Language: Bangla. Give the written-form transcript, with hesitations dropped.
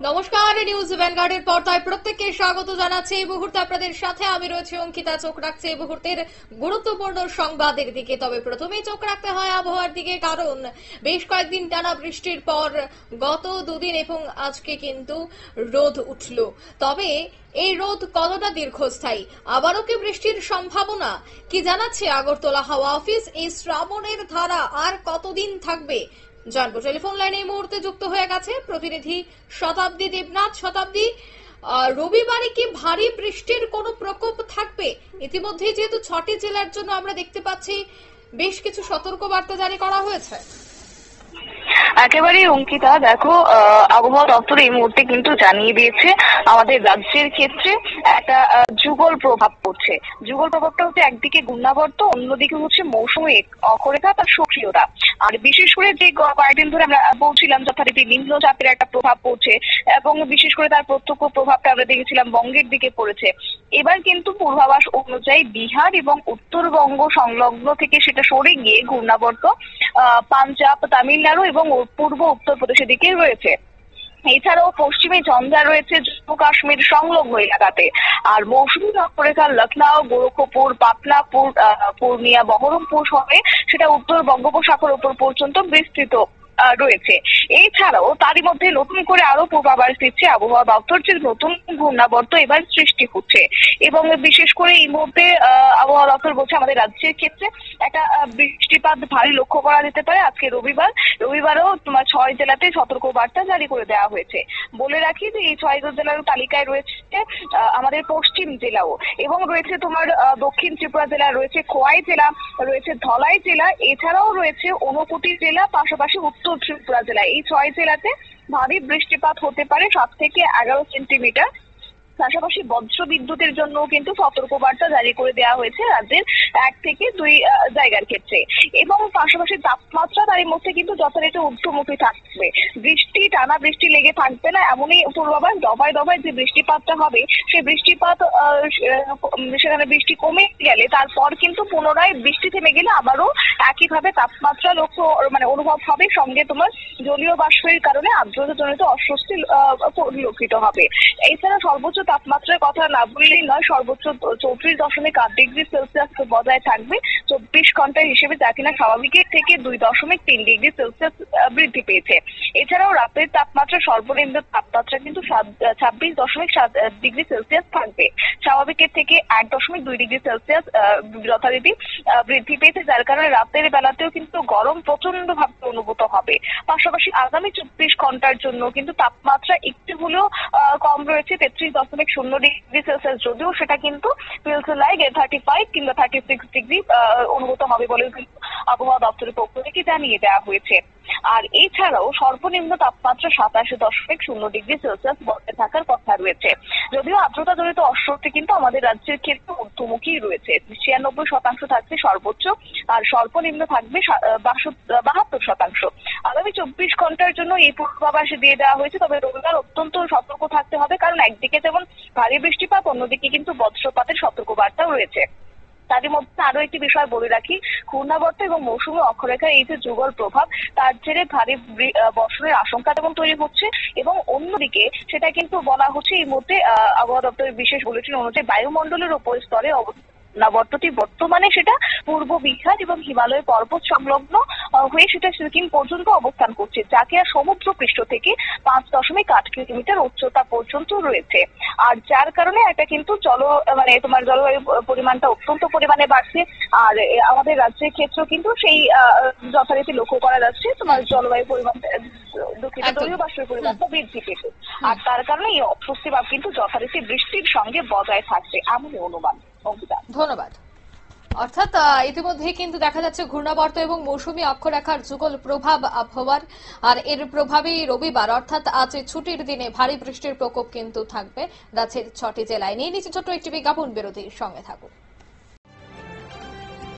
নমস্কার, নিউজ ভ্যানগার্ডের পর্দায় প্রত্যেককে স্বাগত জানাচ্ছি। এই মুহূর্তে আপনাদের সাথে আমি রয়েছি অঙ্কিতা। চোখ রাখছে এই মুহূর্তের গুরুত্বপূর্ণ সংবাদের দিকে। তবে প্রথমেই চোখ রাখতে হয় আবহাওয়ার দিকে, কারণ বেশ কয়েকদিন টানা বৃষ্টির পর গত দুদিন এবং আজকে কিন্তু রোদ উঠল। তবে এই রোদ কতটা দীর্ঘস্থায়ী, আবারও কি বৃষ্টির সম্ভাবনা, কি জানাচ্ছে আগরতলা হাওয়া অফিস? এই শ্রাবণের ধারা আর কতদিন থাকবে জানবো। টেলিফোন লাইনে এই মুহূর্তে যুক্ত হয়ে গেছে প্রতিনিধি শতাব্দী দেবনাথ। শতাব্দী, রবিবারে কি ভারী বৃষ্টির কোনো প্রকোপ থাকবে? ইতিমধ্যে যেহেতু 6টি জেলার জন্য আমরা দেখতে পাচ্ছি বেশ কিছু সতর্কবার্তা জারি করা হয়েছে। একেবারে অঙ্কিতা, দেখো, আবহাওয়া দপ্তর এই মুহূর্তে কিন্তু জানিয়ে দিয়েছে আমাদের রাজ্যের ক্ষেত্রে একটা যুগল প্রভাব পড়ছে। যুগল প্রভাবটা হচ্ছে একদিকে ঘূর্ণাবর্ত, অন্যদিকে হচ্ছে মৌসুমী অক্ষরেখা তার সক্রিয়তা। আর বিশেষ করে যে কয়েকদিন ধরে আমরা বলছিলাম যথারীতি নিম্নচাপের একটা প্রভাব পড়ছে, এবং বিশেষ করে তার প্রত্যক্ষ প্রভাবটা আমরা দেখেছিলাম বঙ্গের দিকে পড়েছে। এবার কিন্তু পূর্বাভাস অনুযায়ী বিহার এবং উত্তরবঙ্গ সংলগ্ন থেকে সেটা সরে গিয়ে ঘূর্ণাবর্ত পাঞ্জাব, তামিলনাড়ু এবং পূর্ব উত্তরপ্রদেশের দিকে রয়েছে। এছাড়াও পশ্চিমে ঝঞ্ঝা রয়েছে জম্মু কাশ্মীর সংলগ্ন এলাকাতে। আর মৌসুমী অক্ষরেখা লখনউ, গোরখপুর, পাটনা, পূর্ণিয়া, বহরমপুর সহে সেটা উত্তর বঙ্গোপসাগর উপর পর্যন্ত বিস্তৃত রয়েছে। এছাড়াও তারই মধ্যে নতুন করে আরো পূর্বাভাস দিচ্ছে আবহাওয়া দপ্তর যে নতুন ঘূর্ণাবর্ত এবার সৃষ্টি হচ্ছে, এবং বিশেষ করে এই মুহূর্তে আবহাওয়া দপ্তর বলছে আমাদের রাজ্যের ক্ষেত্রে একটা বৃষ্টিপাত ভারী লক্ষ্য করা যেতে পারে। আজকে রবিবারও তোমার 6 জেলাতে সতর্কবার্তা জারি করে দেওয়া হয়েছে। বলে রাখি যে এই 6 জেলার তালিকায় রয়েছে আমাদের পশ্চিম জেলাও, এবং রয়েছে তোমার দক্ষিণ ত্রিপুরা জেলা, রয়েছে খোয়াই জেলা, রয়েছে ধলাই জেলা, এছাড়াও রয়েছে ঊনকোটি জেলা, পাশাপাশি উত্তর ত্রিপুরা জেলা। এই 6 জেলাতে ভারী বৃষ্টিপাত হতে পারে 7 থেকে 11 সেন্টিমিটার। পাশাপাশি বজ্র বিদ্যুতের জন্য কিন্তু সতর্কবার্তা জারি করে দেওয়া হয়েছে রাজ্যের 1 থেকে 2 জায়গার ক্ষেত্রে। এবং পাশাপাশি তাপমাত্রা তারই মধ্যে কিন্তু যথারীতি ঊর্ধ্বমুখী থাকবে। টানা বৃষ্টি লেগে থাকবে না, এমনই পূর্বাভাস। দফায় দফায় যে বৃষ্টিপাতটা হবে, সেই বৃষ্টিপাত সেখানে বৃষ্টি কমে গেলে তারপর কিন্তু পুনরায় বৃষ্টি থেমে গেলে আবারও একইভাবে তাপমাত্রা অনুভব হবে। সঙ্গে তোমার জলীয় বাষ্পের কারণে আর্দ্রতাজনিত অস্বস্তি পরিলক্ষিত হবে। এছাড়া সর্বোচ্চ তাপমাত্রার কথা না বললেই নয়, সর্বোচ্চ 34.8 ডিগ্রি সেলসিয়াস বজায় থাকবে 24 ঘন্টার হিসেবে, যা কিনা স্বাভাবিকের থেকে 2.3 ডিগ্রি সেলসিয়াস বৃদ্ধি পেয়েছে। এছাড়াও রাতের তাপমাত্রা সর্বনিম্ন তাপমাত্রা কিন্তু 26.7 ডিগ্রি সেলসিয়াস থাকবে, স্বাভাবিকের থেকে 1.2 ডিগ্রি সেলসিয়াস যথারীতি বৃদ্ধি পেয়েছে, যার কারণে রাতের বেলাতেও কিন্তু গরম প্রচন্ড ভাবে অনুভূত হবে। পাশাপাশি আগামী 24 ঘন্টার জন্য কিন্তু তাপমাত্রা একটু হলেও কম রয়েছে, 33.0 ডিগ্রি সেলসিয়াস, যদিও সেটা কিন্তু ফিলস লাইক 35 কিংবা 36 ডিগ্রি অনুভূত হবে বলে কিন্তু আবহাওয়া দপ্তরের পক্ষ থেকে জানিয়ে দেওয়া হয়েছে। আর এছাড়াও সর্বনিম্ন তাপমাত্রা 27.0 ডিগ্রি সেলসিয়াস বজায় থাকার কথা রয়েছে। যদিও আর্দ্রতাজনিত অস্বস্তি কিন্তু আমাদের রাজ্যের ক্ষেত্রে ঊর্ধ্বমুখী রয়েছে। 96% থাকছে সর্বোচ্চ, আর সর্বনিম্ন থাকবে 72%। আগামী 24 ঘন্টার জন্য এই পূর্বাভাস দিয়ে দেওয়া হয়েছে। তবে রবিবার অত্যন্ত সতর্ক থাকতে হবে, কারণ একদিকে যেমন ভারী বৃষ্টিপাত, অন্যদিকে কিন্তু বজ্রপাতের সতর্কবার্তাও রয়েছে। তারই মধ্যে আরো একটি বিষয় বলে রাখি, ঘূর্ণাবর্ত এবং মৌসুমী অক্ষরেখার এই যে যুগল প্রভাব, তার জেরে ভারী বর্ষণের আশঙ্কা যেমন তৈরি হচ্ছে, এবং অন্যদিকে সেটা কিন্তু বলা হচ্ছে এই মুহূর্তে আবহাওয়া দপ্তরের বিশেষ বুলেটিন অনুযায়ী বায়ুমণ্ডলের উপর স্তরে ঘূর্ণাবর্তটি বর্তমানে সেটা পূর্ব বিহার এবং হিমালয় পর্বত সংলগ্ন হয়ে সেটা সিকিম পর্যন্ত অবস্থান করছে, যাকে আর সমুদ্র পৃষ্ঠ থেকে 5.8 কিলোমিটার উচ্চতা পর্যন্ত রয়েছে। আর যার কারণে এটা কিন্তু তোমার জলবায়ু পরিমাণটা অত্যন্ত পরিমাণে বাড়ছে। আর আমাদের রাজ্যের ক্ষেত্রেও কিন্তু সেই যথারীতি লক্ষ্য করা যাচ্ছে তোমার জলবায়ু পরিমাণটা, জলীয় বাষ্পের পরিমাণটা বৃদ্ধি পেয়েছে। আর তার কারণে এই অস্বস্তি ভাব কিন্তু যথারীতি বৃষ্টির সঙ্গে বজায় থাকবে এমনই অনুমান। ধন্যবাদ। অর্থাৎ ইতিমধ্যে কিন্তু দেখা যাচ্ছে ঘূর্ণাবর্ত এবং মৌসুমী অক্ষরেখার যুগল প্রভাব আবহাওয়ার, আর এর প্রভাবেই রবিবার অর্থাৎ আজ ছুটির দিনে ভারী বৃষ্টির প্রকোপ কিন্তু থাকবে রাজ্যের 6টি জেলায়। নিয়ে নিচ্ছে ছোট্ট একটি বিজ্ঞাপন বিরতির, সঙ্গে থাকুন।